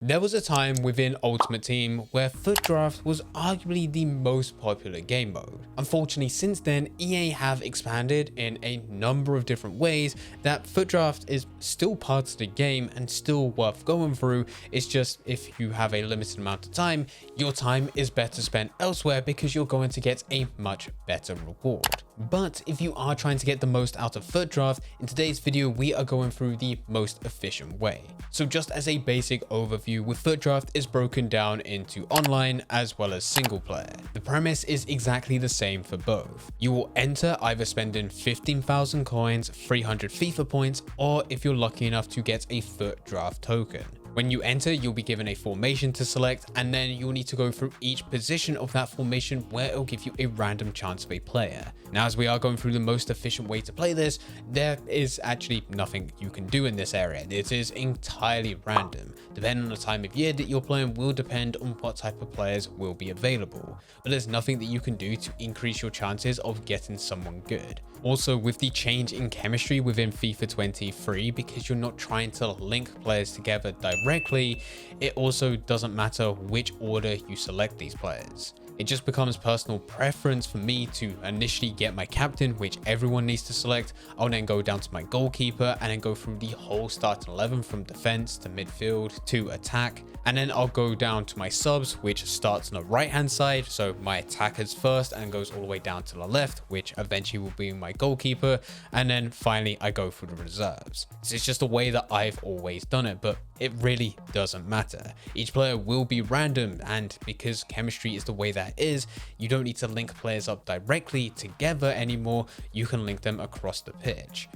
There was a time within Ultimate Team where FUT Draft was arguably the most popular game mode. Unfortunately, since then, EA have expanded in a number of different ways that FUT Draft is still part of the game and still worth going through. It's just if you have a limited amount of time, your time is better spent elsewhere because you're going to get a much better reward. But if you are trying to get the most out of FUT Draft, in today's video, we are going through the most efficient way. So just as a basic overview, with FUT Draft is broken down into online as well as single player. The premise is exactly the same for both. You will enter either spending 15,000 coins, 300 FIFA points, or if you're lucky enough to get a FUT Draft token. When you enter, you'll be given a formation to select, and then you'll need to go through each position of that formation where it'll give you a random chance of a player. Now, as we are going through the most efficient way to play this, there is actually nothing you can do in this area. It is entirely random. Depending on the time of year that you're playing will depend on what type of players will be available. But there's nothing that you can do to increase your chances of getting someone good. Also, with the change in chemistry within FIFA 23, because you're not trying to link players together directly, it also doesn't matter which order you select these players. It just becomes personal preference for me to initially get my captain, which everyone needs to select. I'll then go down to my goalkeeper and then go through the whole starting 11 from defense to midfield to attack. And then I'll go down to my subs, which starts on the right hand side. So my attackers first and goes all the way down to the left, which eventually will be my goalkeeper. And then finally I go through the reserves. So it's just a way that I've always done it, but it really doesn't matter. Each player will be random, and because chemistry is the way that it is, you don't need to link players up directly together anymore. You can link them across the pitch.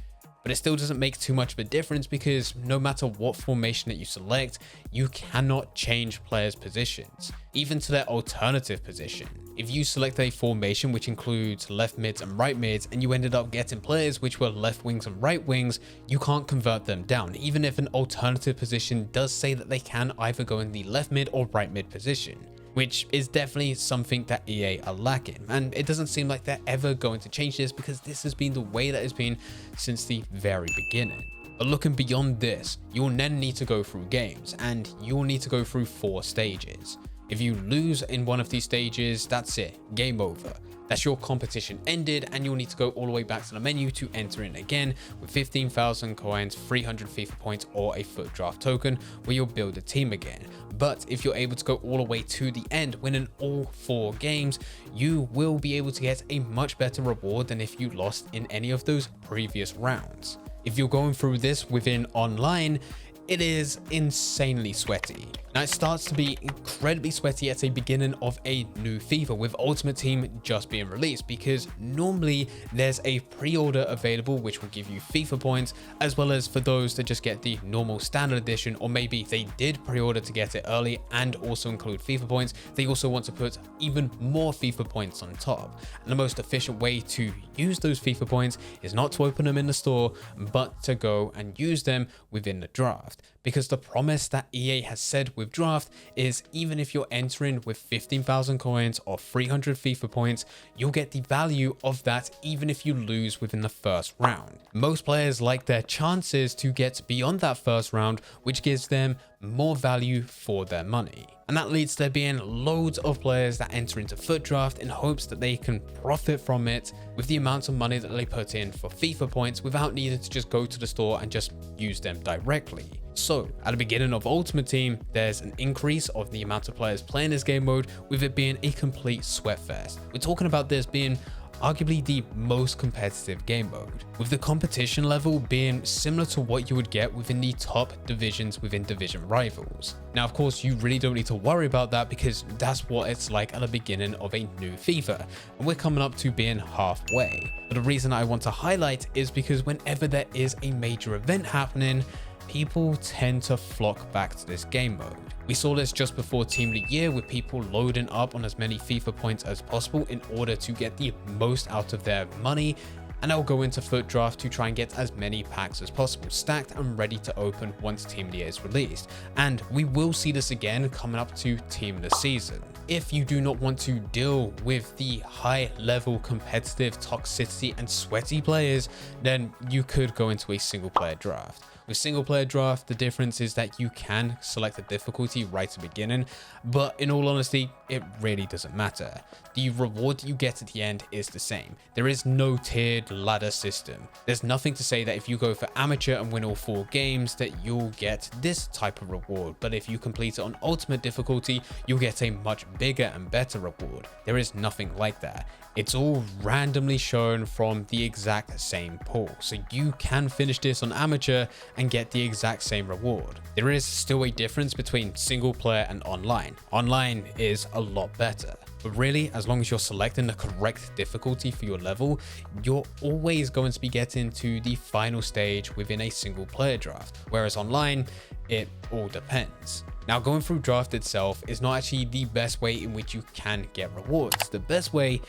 But it still doesn't make too much of a difference because no matter what formation that you select, you cannot change players' positions, even to their alternative position. If you select a formation which includes left mids and right mids, and you ended up getting players which were left wings and right wings, you can't convert them down, even if an alternative position does say that they can either go in the left mid or right mid position, which is definitely something that EA are lacking. And it doesn't seem like they're ever going to change this because this has been the way that it's been since the very beginning. But looking beyond this, you'll then need to go through games, and you'll need to go through 4 stages. If you lose in one of these stages, that's it, game over. That's your competition ended, and you'll need to go all the way back to the menu to enter in again with 15,000 coins, 300 FIFA points, or a FUT Draft token where you'll build a team again. But if you're able to go all the way to the end, winning all 4 games, you will be able to get a much better reward than if you lost in any of those previous rounds. If you're going through this within online, it is insanely sweaty. Now, it starts to be incredibly sweaty at the beginning of a new FIFA with Ultimate Team just being released, because normally there's a pre-order available which will give you FIFA points, as well as for those that just get the normal standard edition, or maybe they did pre-order to get it early and also include FIFA points, they also want to put even more FIFA points on top. And the most efficient way to use those FIFA points is not to open them in the store, but to go and use them within the draft. Because the promise that EA has said with draft is even if you're entering with 15,000 coins or 300 FIFA points, you'll get the value of that even if you lose within the first round. Most players like their chances to get beyond that first round, which gives them more value for their money. And that leads to there being loads of players that enter into FUT Draft in hopes that they can profit from it with the amount of money that they put in for FIFA points without needing to just go to the store and just use them directly. So at the beginning of Ultimate Team, there's an increase of the amount of players playing this game mode, with it being a complete sweatfest. We're talking about this being arguably the most competitive game mode, with the competition level being similar to what you would get within the top divisions within division rivals. Now, of course, you really don't need to worry about that because that's what it's like at the beginning of a new FIFA, and we're coming up to being halfway. But the reason I want to highlight is because whenever there is a major event happening, people tend to flock back to this game mode. We saw this just before Team of the Year, with people loading up on as many FIFA points as possible in order to get the most out of their money, and they'll go into FUT Draft to try and get as many packs as possible stacked and ready to open once Team of the Year is released. And we will see this again coming up to Team of the Season. If you do not want to deal with the high level competitive toxicity and sweaty players, then you could go into a single player draft. With single player draft, the difference is that you can select the difficulty right at the beginning, but in all honesty, it really doesn't matter. The reward that you get at the end is the same. There is no tiered ladder system. There's nothing to say that if you go for amateur and win all 4 games that you'll get this type of reward, but if you complete it on ultimate difficulty, you'll get a much bigger and better reward. There is nothing like that. It's all randomly shown from the exact same pool, so you can finish this on amateur and get the exact same reward. There is still a difference between single player and online. Online is a lot better. But really, as long as you're selecting the correct difficulty for your level, you're always going to be getting to the final stage within a single player draft. Whereas online, it all depends. Now, going through draft itself is not actually the best way in which you can get rewards. The best way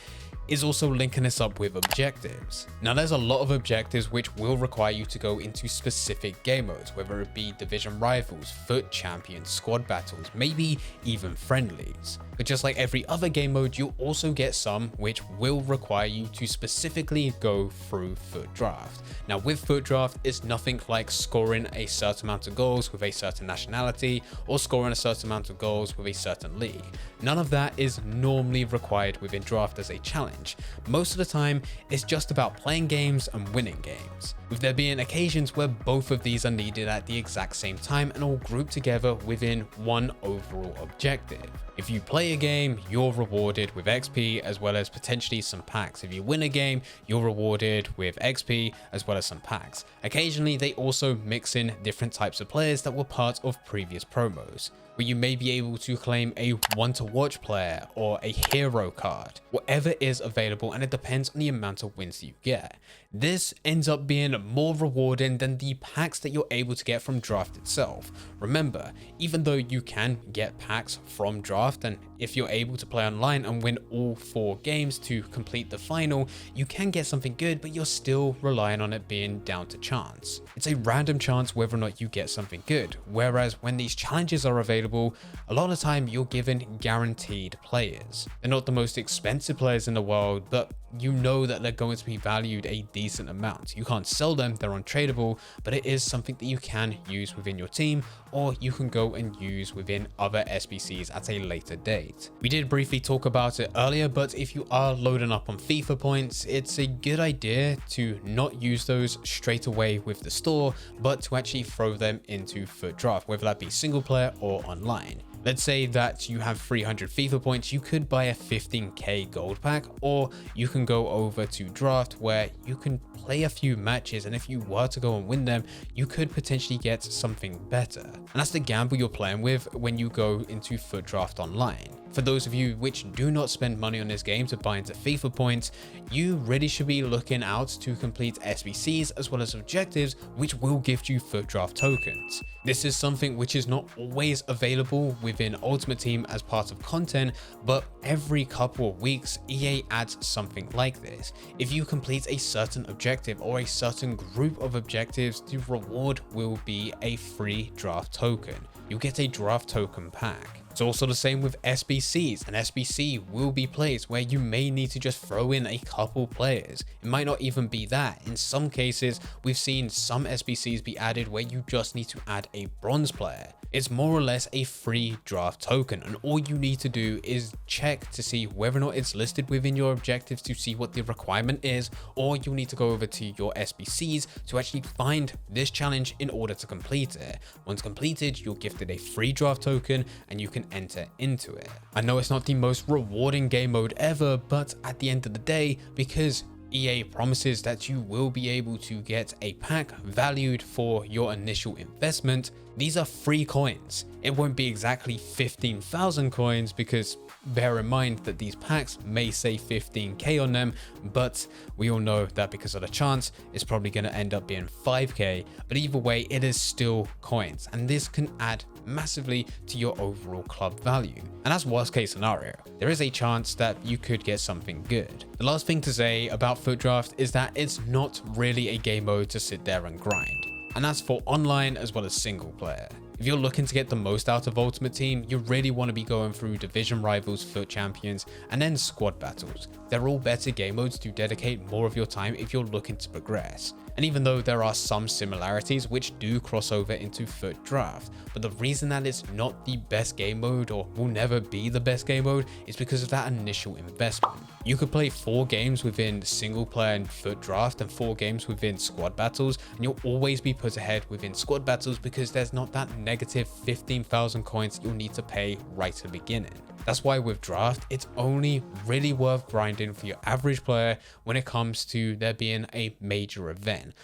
is also linking this up with objectives. Now, there's a lot of objectives which will require you to go into specific game modes, whether it be division rivals, FUT champions, squad battles, maybe even friendlies. But just like every other game mode, you'll also get some which will require you to specifically go through FUT draft. Now, with FUT draft, it's nothing like scoring a certain amount of goals with a certain nationality or scoring a certain amount of goals with a certain league. None of that is normally required within draft as a challenge. Most of the time, it's just about playing games and winning games, with there being occasions where both of these are needed at the exact same time and all grouped together within one overall objective. If you play a game, you're rewarded with XP as well as potentially some packs. If you win a game, you're rewarded with XP as well as some packs. Occasionally, they also mix in different types of players that were part of previous promos, where you may be able to claim a one-to-watch player or a hero card, whatever is available, and it depends on the amount of wins you get. This ends up being more rewarding than the packs that you're able to get from draft itself. Remember, even though you can get packs from draft, and if you're able to play online and win all 4 games to complete the final, you can get something good, but you're still relying on it being down to chance. It's a random chance whether or not you get something good, whereas when these challenges are available, a lot of the time you're given guaranteed players. They're not the most expensive players in the world, but you know that they're going to be valued a decent amount. You can't sell them, they're untradeable, but it is something that you can use within your team, or you can go and use within other SBCs at a later date. We did briefly talk about it earlier, but if you are loading up on FIFA points, it's a good idea to not use those straight away with the store, but to actually throw them into FUT draft, whether that be single player or online. Let's say that you have 300 FIFA points, you could buy a 15k gold pack, or you can go over to draft where you can play a few matches, and if you were to go and win them, you could potentially get something better. And that's the gamble you're playing with when you go into FUT draft online. For those of you which do not spend money on this game to buy into FIFA points, you really should be looking out to complete SBCs as well as objectives which will gift you FUT draft tokens. This is something which is not always available within Ultimate Team as part of content, but every couple of weeks EA adds something like this. If you complete a certain objective or a certain group of objectives, the reward will be a free draft token. You'll get a draft token pack. It's also the same with SBCs. An SBC will be placed where you may need to just throw in a couple players. It might not even be that. In some cases, we've seen some SBCs be added where you just need to add a bronze player. It's more or less a free draft token, and all you need to do is check to see whether or not it's listed within your objectives to see what the requirement is, or you'll need to go over to your SBCs to actually find this challenge in order to complete it. Once completed, you're gifted a free draft token and you can enter into it. I know it's not the most rewarding game mode ever, but at the end of the day, because EA promises that you will be able to get a pack valued for your initial investment, these are free coins. It won't be exactly 15,000 coins because bear in mind that these packs may say 15k on them, but we all know that because of the chance, it's probably going to end up being 5k. But either way, it is still coins, and this can add massively to your overall club value. And that's worst case scenario. There is a chance that you could get something good. The last thing to say about FUT Draft is that it's not really a game mode to sit there and grind. And that's for online as well as single player. If you're looking to get the most out of Ultimate Team, you really want to be going through division rivals, FUT champions, and then squad battles. They're all better game modes to dedicate more of your time if you're looking to progress. And even though there are some similarities which do cross over into FUT Draft, but the reason that it's not the best game mode or will never be the best game mode is because of that initial investment. You could play 4 games within single player and FUT Draft and 4 games within squad battles, and you'll always be put ahead within squad battles because there's not that negative 15,000 coins you'll need to pay right at the beginning. That's why with draft, it's only really worth grinding for your average player when it comes to there being a major event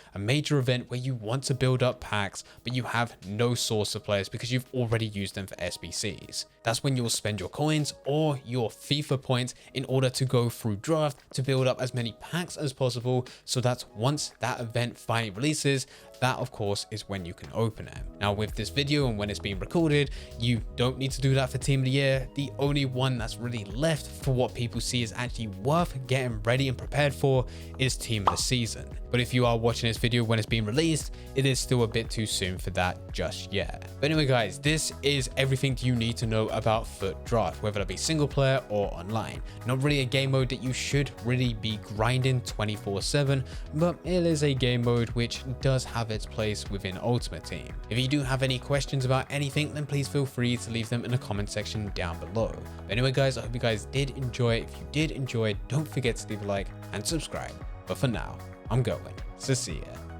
where you want to build up packs, but you have no source of players because you've already used them for SBCs. That's when you'll spend your coins or your FIFA points in order to go through draft to build up as many packs as possible, so that once that event finally releases, that of course is when you can open it. Now with this video and when it's being recorded, you don't need to do that for Team of the Year. The only one that's really left for what people see is actually worth getting ready and prepared for is Team of the Season. But if you are watching this video when it's being released, it is still a bit too soon for that just yet. But anyway guys, this is everything you need to know about FUT Draft, whether that be single player or online. Not really a game mode that you should really be grinding 24/7, but it is a game mode which does have its place within Ultimate Team. If you do have any questions about anything, then please feel free to leave them in the comment section down below. But anyway guys, I hope you guys did enjoy. If you did enjoy, don't forget to leave a like and subscribe. But for now, I'm going. So see ya.